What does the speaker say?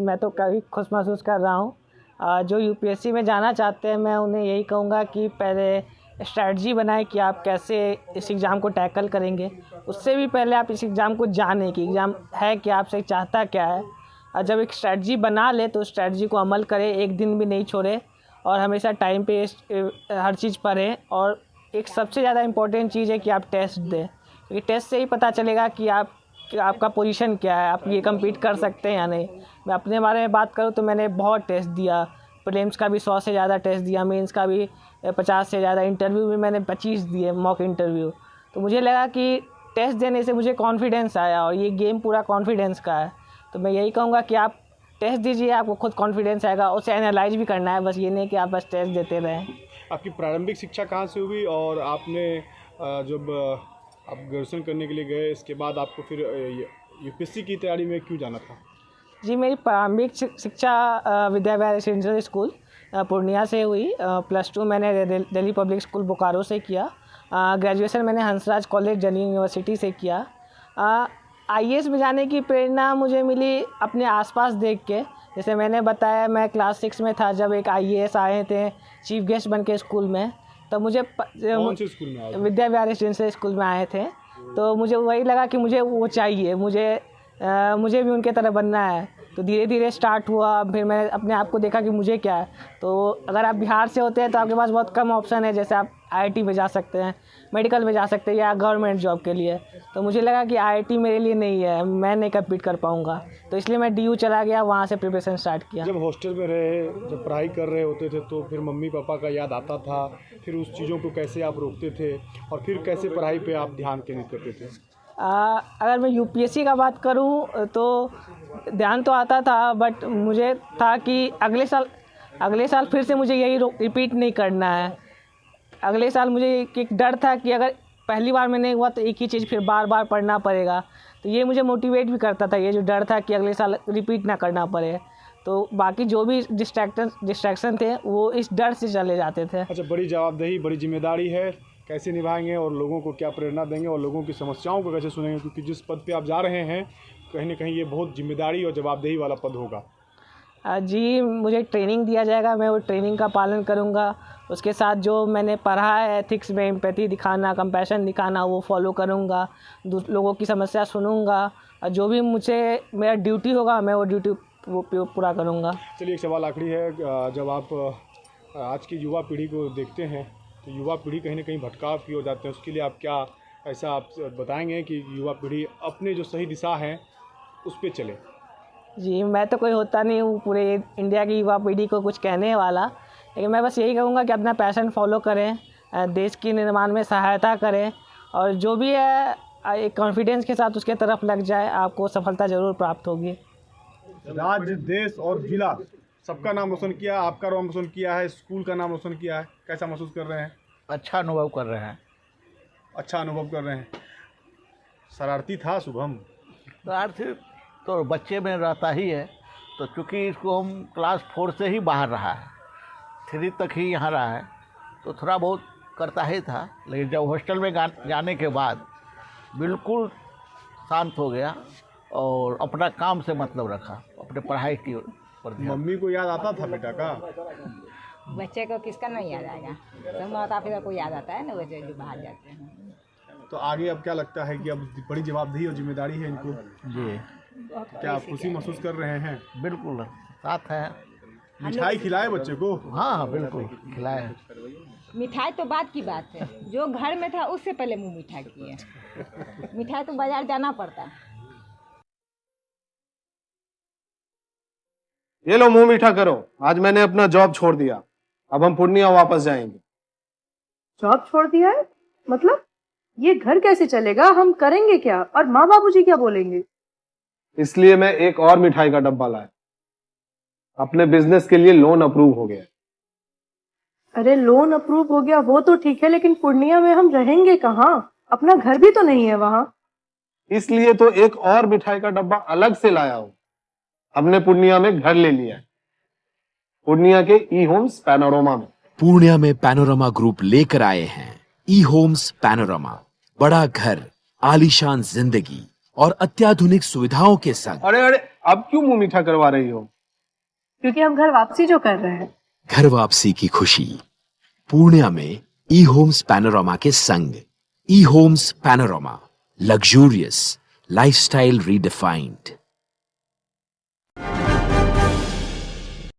मैं तो काफ़ी खुश महसूस कर रहा हूँ। जो यूपीएससी में जाना चाहते हैं मैं उन्हें यही कहूँगा कि पहले स्ट्रैटेजी बनाएं कि आप कैसे इस एग्ज़ाम को टैकल करेंगे। उससे भी पहले आप इस एग्ज़ाम को जानें कि एग्ज़ाम है क्या, आपसे चाहता क्या है। और जब एक स्ट्रैटेजी बना ले तो स्ट्रैटेजी को अमल करें, एक दिन भी नहीं छोड़े और हमेशा टाइम पे हर चीज़ पढ़ें। और एक सबसे ज़्यादा इम्पोर्टेंट चीज़ है कि आप टेस्ट दें, क्योंकि टेस्ट से ही पता चलेगा कि आपका पोजीशन क्या है, आप ये कम्पीट कर सकते हैं या नहीं। मैं अपने बारे में बात करूँ तो मैंने बहुत टेस्ट दिया, प्रीलिम्स का भी 100 से ज़्यादा टेस्ट दिया, मेंस का भी 50 से ज़्यादा, इंटरव्यू भी मैंने 25 दिए, मॉक इंटरव्यू। तो मुझे लगा कि टेस्ट देने से मुझे कॉन्फिडेंस आया और ये गेम पूरा कॉन्फिडेंस का है। तो मैं यही कहूँगा कि आप टेस्ट दीजिए, आपको खुद कॉन्फिडेंस आएगा, उसे एनालाइज भी करना है, बस ये नहीं कि आप बस टेस्ट देते रहें। आपकी प्रारंभिक शिक्षा कहाँ से हुई और आपने जब आप ग्रेजुएशन करने के लिए गए इसके बाद आपको फिर यूपीएससी की तैयारी में क्यों जाना था? जी, मेरी प्रारंभिक शिक्षा विद्या विहार रेसिडेंशियल स्कूल पूर्णिया से हुई। +2 मैंने दिल्ली पब्लिक स्कूल बोकारो से किया। ग्रेजुएशन मैंने हंसराज कॉलेज दिल्ली यूनिवर्सिटी से किया। आईएएस में जाने की प्रेरणा मुझे मिली अपने आसपास देख के। जैसे मैंने बताया, मैं क्लास 6 में था जब एक आईएएस आए थे चीफ गेस्ट बन के स्कूल में। तो मुझे कौन से स्कूल में आए? विद्या विहार रेसिडेंशियल स्कूल में आए थे। तो मुझे वही लगा कि मुझे वो चाहिए, मुझे भी उनके तरह बनना है। तो धीरे धीरे स्टार्ट हुआ, फिर मैंने अपने आप को देखा कि मुझे क्या है। तो अगर आप बिहार से होते हैं तो आपके पास बहुत कम ऑप्शन है, जैसे आप आईआईटी में जा सकते हैं, मेडिकल में जा सकते हैं या गवर्नमेंट जॉब के लिए। तो मुझे लगा कि आईआईटी मेरे लिए नहीं है, मैं नहीं कम्पीट कर पाऊँगा। तो इसलिए मैं डीयू चला गया, वहाँ से प्रिपरेशन स्टार्ट किया। जब हॉस्टल में रहे, जब पढ़ाई कर रहे होते थे तो फिर मम्मी पापा का याद आता था, फिर उस चीज़ों को कैसे आप रोकते थे और फिर कैसे पढ़ाई पर आप ध्यान केंद्रित करते थे? अगर मैं यूपीएससी का बात करूं तो ध्यान तो आता था, बट मुझे था कि अगले साल फिर से मुझे यही रिपीट नहीं करना है। अगले साल मुझे एक डर था कि अगर पहली बार में नहीं हुआ तो एक ही चीज़ फिर बार बार पढ़ना पड़ेगा। तो ये मुझे मोटिवेट भी करता था, ये जो डर था कि अगले साल रिपीट ना करना पड़े। तो बाकी जो भी डिस्ट्रैक्शन थे वो इस डर से चले जाते थे। अच्छा, बड़ी जवाबदेही, बड़ी जिम्मेदारी है, कैसे निभाएंगे और लोगों को क्या प्रेरणा देंगे और लोगों की समस्याओं को कैसे सुनेंगे, क्योंकि जिस पद पे आप जा रहे हैं कहीं ना कहीं ये बहुत जिम्मेदारी और जवाबदेही वाला पद होगा। जी, मुझे ट्रेनिंग दिया जाएगा, मैं वो ट्रेनिंग का पालन करूँगा। उसके साथ जो मैंने पढ़ा है एथिक्स में, एम्पैथी दिखाना, कंपैशन दिखाना, वो फॉलो करूँगा। लोगों की समस्या सुनूँगा और जो भी मुझे मेरा ड्यूटी होगा मैं वो ड्यूटी वो पूरा करूँगा। चलिए, एक सवाल आखिरी है। जब आप आज की युवा पीढ़ी को देखते हैं तो युवा पीढ़ी कहीं ना कहीं भटकाव की ओर जाते हैं, उसके लिए आप क्या ऐसा आप बताएंगे कि युवा पीढ़ी अपने जो सही दिशा है उस पर चले? जी, मैं तो कोई होता नहीं हूँ पूरे इंडिया की युवा पीढ़ी को कुछ कहने वाला, लेकिन मैं बस यही कहूँगा कि अपना पैशन फॉलो करें, देश के निर्माण में सहायता करें और जो भी है एक कॉन्फिडेंस के साथ उसके तरफ लग जाए, आपको सफलता ज़रूर प्राप्त होगी। राज्य, देश और जिला सबका नाम रोशन किया, आपका नाम रोशन किया है, स्कूल का नाम रोशन किया है, कैसा महसूस कर रहे हैं? अच्छा अनुभव कर रहे हैं। अच्छा अनुभव कर रहे हैं। शरारती था शुभम? शरारती तो बच्चे में रहता ही है, तो चूँकि इसको हम क्लास 4 से ही बाहर रहा है, 3 तक ही यहाँ रहा है, तो थोड़ा बहुत करता ही था। लेकिन जब हॉस्टल में जाने के बाद बिल्कुल शांत हो गया और अपना काम से मतलब रखा, अपने पढ़ाई की पर ध्यान। मम्मी को याद आता था बेटा का? बच्चे को किसका नहीं याद आएगा, सब माता पिता को याद आता है ना, बच्चे जो बाहर जाते हैं। तो आगे अब क्या लगता है कि अब बड़ी जवाबदेही और जिम्मेदारी है इनको? जी, क्या आप खुशी महसूस कर रहे हैं? बिल्कुल साथ है। मिठाई खिलाए बच्चे को? हाँ बिल्कुल खिलाए। मिठाई तो बात की बात है, जो घर में था उससे पहले मुँह मीठा किए। मिठाई तो बाजार जाना पड़ता है। ये लो, मुंह मीठा करो, आज मैंने अपना जॉब छोड़ दिया, अब हम पूर्णिया वापस जाएंगे। जॉब छोड़ दिया है? मतलब ये घर कैसे चलेगा, हम करेंगे क्या और माँ बाबूजी क्या बोलेंगे? इसलिए मैं एक और मिठाई का डब्बा लाया, अपने बिजनेस के लिए लोन अप्रूव हो गया। अरे लोन अप्रूव हो गया वो तो ठीक है, लेकिन पूर्णिया में हम रहेंगे कहाँ? अपना घर भी तो नहीं है वहाँ। इसलिए तो एक और मिठाई का डब्बा अलग से लाया हूँ। हमने पूर्णिया में घर ले लिया है, पूर्णिया के ई होम्स पैनोरमा में। पूर्णिया में पैनोरमा ग्रुप लेकर आए हैं ई होम्स पैनोरमा। बड़ा घर, आलीशान जिंदगी और अत्याधुनिक सुविधाओं के संग। अरे अब क्यों मुंह मीठा करवा रही हो? क्योंकि हम घर वापसी जो कर रहे हैं। घर वापसी की खुशी पूर्णिया में ई होम्स पैनोरामा के संग। E homes panorama, luxurious lifestyle redefined.